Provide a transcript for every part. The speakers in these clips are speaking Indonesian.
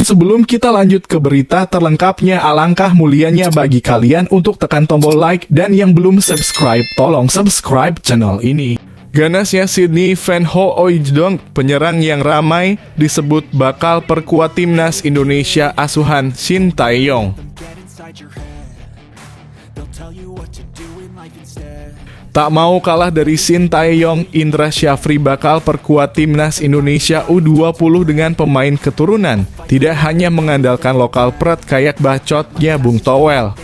Sebelum kita lanjut ke berita terlengkapnya, alangkah mulianya bagi kalian untuk tekan tombol like, dan yang belum subscribe, tolong subscribe channel ini. Ganasnya Sydney Van Hooijdonk, penyerang yang ramai disebut bakal perkuat timnas Indonesia asuhan Shin Tae-yong. Tak mau kalah dari Shin Tae-yong, Indra Syafri bakal perkuat timnas Indonesia U20 dengan pemain keturunan. Tidak hanya mengandalkan lokal pret kayak bacotnya Bung Towel.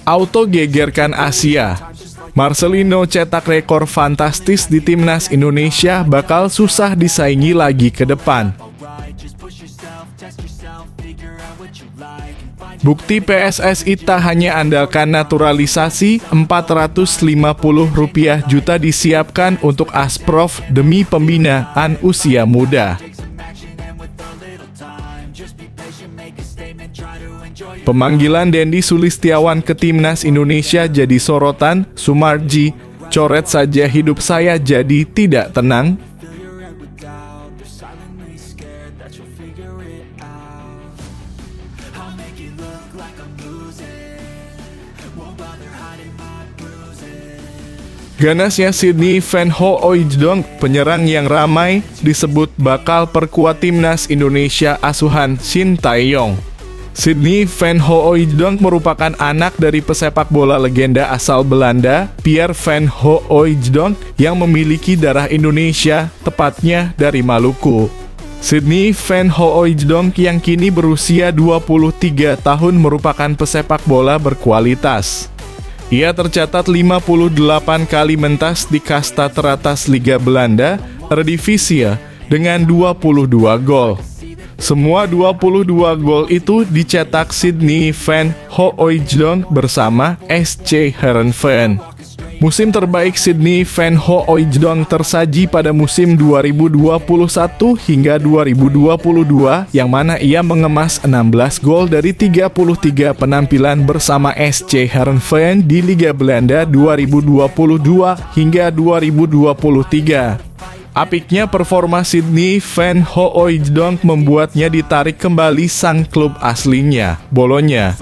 Auto gegerkan Asia. Marcelino cetak rekor fantastis di timnas Indonesia, bakal susah disaingi lagi ke depan. Bukti PSSI tak hanya andalkan naturalisasi, Rp450 juta disiapkan untuk Asprof demi pembinaan usia muda. Pemanggilan Dendi Sulistiawan ke timnas Indonesia jadi sorotan. Sumarji, coret saja hidup saya jadi tidak tenang. Ganasnya Sydney Van Hooijdonk, penyerang yang ramai disebut bakal perkuat timnas Indonesia asuhan Shin Tae-yong. Sydney Van Hooijdonk merupakan anak dari pesepak bola legenda asal Belanda, Pierre Van Hooijdonk, yang memiliki darah Indonesia, tepatnya dari Maluku. Sydney Van Hooijdonk yang kini berusia 23 tahun merupakan pesepak bola berkualitas. Ia tercatat 58 kali mentas di kasta teratas Liga Belanda, Eredivisie, dengan 22 gol. Semua 22 gol itu dicetak Sydney Van Hooijdonk bersama SC Heerenveen. Musim terbaik Sydney Van Hooijdonk tersaji pada musim 2021 hingga 2022, yang mana ia mengemas 16 gol dari 33 penampilan bersama SC Heerenveen di Liga Belanda 2022 hingga 2023. Apiknya performa Sydney Van Hooijdonk membuatnya ditarik kembali sang klub aslinya, Bologna.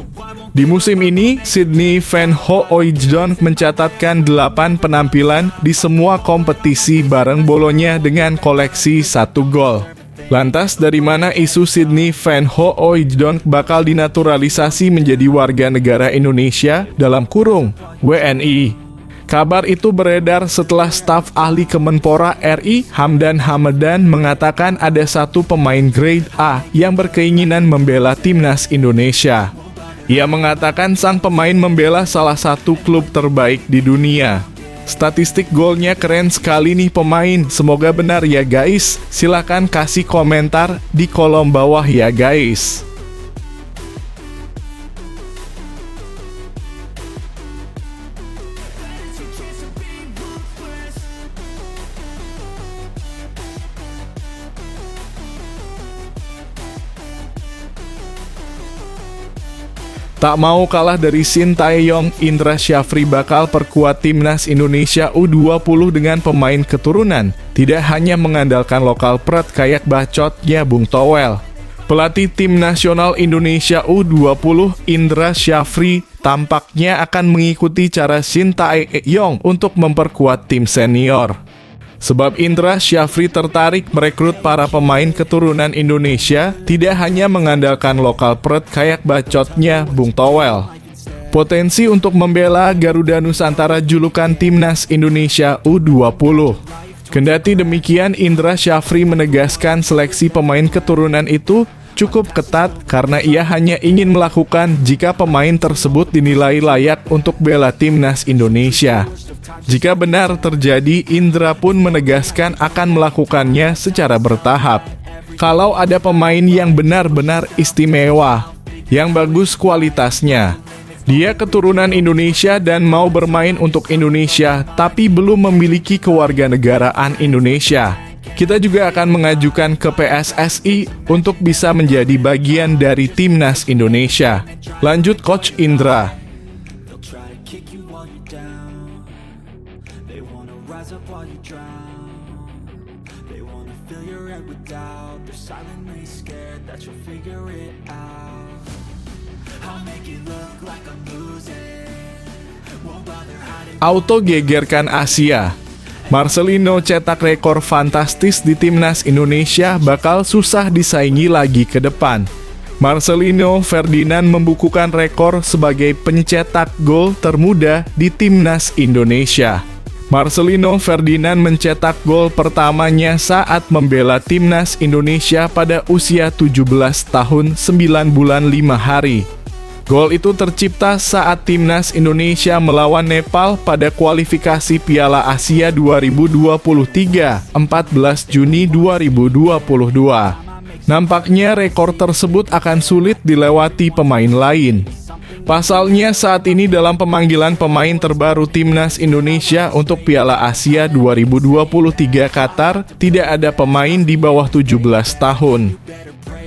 Di musim ini, Sydney Van Hooijdonk mencatatkan 8 penampilan di semua kompetisi bareng Bologna dengan koleksi 1 gol. Lantas dari mana isu Sydney Van Hooijdonk bakal dinaturalisasi menjadi warga negara Indonesia (WNI)? Kabar itu beredar setelah staf ahli Kemenpora RI, Hamdan Hamadan, mengatakan ada satu pemain grade A yang berkeinginan membela timnas Indonesia. Ia mengatakan sang pemain membela salah satu klub terbaik di dunia. Statistik golnya keren sekali nih pemain, semoga benar ya guys. Silakan kasih komentar di kolom bawah ya guys. Tak mau kalah dari Shin Tae-yong, Indra Syafri bakal perkuat timnas Indonesia U20 dengan pemain keturunan. Tidak hanya mengandalkan lokal pret kayak bacotnya Bung Towel. Pelatih tim nasional Indonesia U20, Indra Syafri, tampaknya akan mengikuti cara Shin Tae-yong untuk memperkuat tim senior. Sebab Indra Syafri tertarik merekrut para pemain keturunan Indonesia, tidak hanya mengandalkan lokal pret kayak bacotnya Bung Towel. Potensi untuk membela Garuda Nusantara julukan timnas Indonesia U20. Kendati demikian, Indra Syafri menegaskan seleksi pemain keturunan itu cukup ketat karena ia hanya ingin melakukan jika pemain tersebut dinilai layak untuk bela timnas Indonesia. Jika benar terjadi, Indra pun menegaskan akan melakukannya secara bertahap. Kalau ada pemain yang benar-benar istimewa, yang bagus kualitasnya, dia keturunan Indonesia dan mau bermain untuk Indonesia tapi belum memiliki kewarganegaraan Indonesia, kita juga akan mengajukan ke PSSI untuk bisa menjadi bagian dari timnas Indonesia. Lanjut Coach Indra. it without. They're silently scared that you'll figure it out. I'll make it look like I'm losing. Won't bother hiding. Auto gegerkan Asia. Marcelino cetak rekor fantastis di timnas Indonesia bakal susah disaingi lagi ke depan. Marcelino Ferdinand membukukan rekor sebagai pencetak gol termuda di timnas Indonesia. Marcelino Ferdinand mencetak gol pertamanya saat membela timnas Indonesia pada usia 17 tahun 9 bulan 5 hari. Gol itu tercipta saat timnas Indonesia melawan Nepal pada kualifikasi Piala Asia 2023, 14 Juni 2022. Nampaknya rekor tersebut akan sulit dilewati pemain lain. Pasalnya saat ini dalam pemanggilan pemain terbaru timnas Indonesia untuk Piala Asia 2023 Qatar, tidak ada pemain di bawah 17 tahun.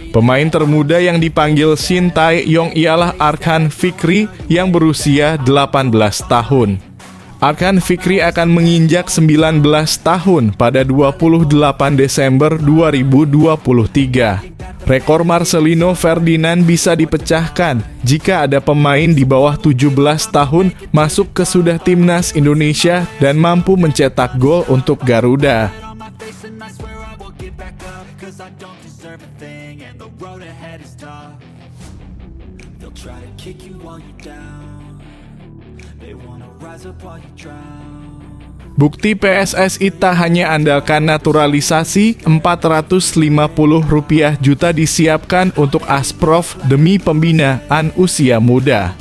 Pemain termuda yang dipanggil Shin Tae-yong ialah Arkan Fikri yang berusia 18 tahun. Arkan Fikri akan menginjak 19 tahun pada 28 Desember 2023. Rekor Marcelino Ferdinand bisa dipecahkan jika ada pemain di bawah 17 tahun masuk ke sudah timnas Indonesia dan mampu mencetak gol untuk Garuda. Bukti PSSI tak hanya andalkan naturalisasi, Rp450 juta disiapkan untuk Asprof demi pembinaan usia muda.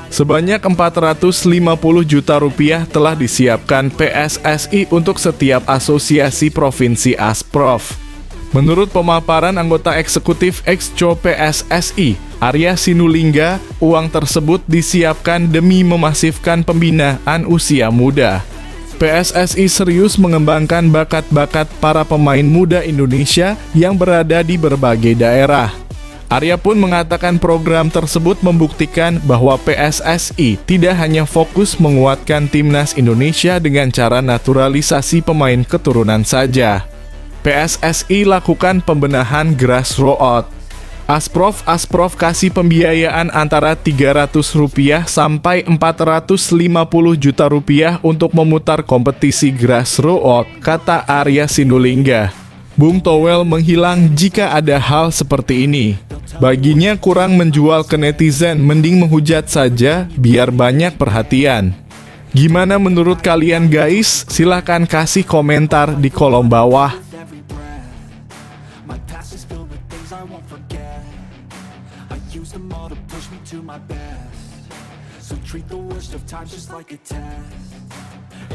Sebanyak Rp450 juta telah disiapkan PSSI untuk setiap asosiasi provinsi Asprof. Menurut pemaparan anggota eksekutif Exco PSSI, Arya Sinulinga, uang tersebut disiapkan demi memasifkan pembinaan usia muda. PSSI serius mengembangkan bakat-bakat para pemain muda Indonesia yang berada di berbagai daerah. Arya pun mengatakan program tersebut membuktikan bahwa PSSI tidak hanya fokus menguatkan timnas Indonesia dengan cara naturalisasi pemain keturunan saja. PSSI lakukan pembenahan grassroots. Asprof kasih pembiayaan antara Rp300 sampai Rp450 juta untuk memutar kompetisi grassroots, kata Arya Sinulinga. Bung Towel menghilang jika ada hal seperti ini. Baginya kurang menjual ke netizen, mending menghujat saja biar banyak perhatian. Gimana menurut kalian guys? Silahkan kasih komentar di kolom bawah. Use them all to push me to my best. So treat the worst of times just like a test.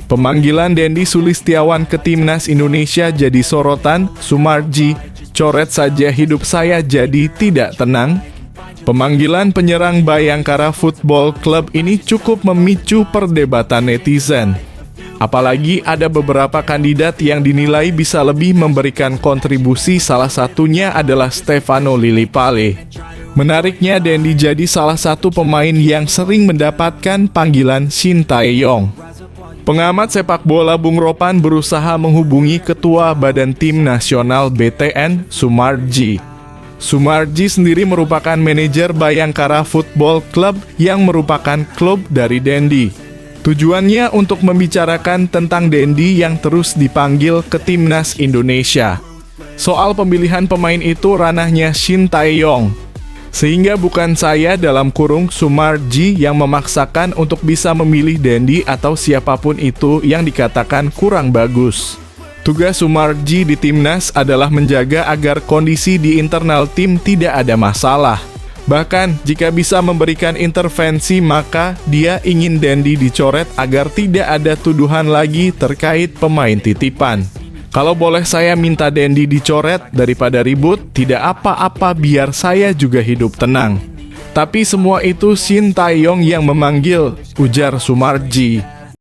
Pemanggilan Dendi Sulistiawan ke timnas Indonesia jadi sorotan. Sumarji, coret saja hidup saya jadi tidak tenang. Pemanggilan penyerang Bayangkara Football Club ini cukup memicu perdebatan netizen. Apalagi ada beberapa kandidat yang dinilai bisa lebih memberikan kontribusi, salah satunya adalah Stefano Lillipale. Menariknya, Dendi jadi salah satu pemain yang sering mendapatkan panggilan Shin Tae-yong. Pengamat sepak bola Bung Ropan berusaha menghubungi Ketua Badan Tim Nasional BTN, Sumarji. Sumarji sendiri merupakan manajer Bayangkara Football Club yang merupakan klub dari Dendi. Tujuannya untuk membicarakan tentang Dendi yang terus dipanggil ke timnas Indonesia. Soal pemilihan pemain itu ranahnya Shin Tae-yong. Sehingga bukan saya dalam kurung Sumarji yang memaksakan untuk bisa memilih Dendi atau siapapun itu yang dikatakan kurang bagus. Tugas Sumarji di timnas adalah menjaga agar kondisi di internal tim tidak ada masalah. Bahkan jika bisa memberikan intervensi, maka dia ingin Dendi dicoret agar tidak ada tuduhan lagi terkait pemain titipan. Kalau boleh saya minta Dendi dicoret daripada ribut, tidak apa-apa biar saya juga hidup tenang. Tapi semua itu Shin Tae-yong yang memanggil, ujar Sumarji.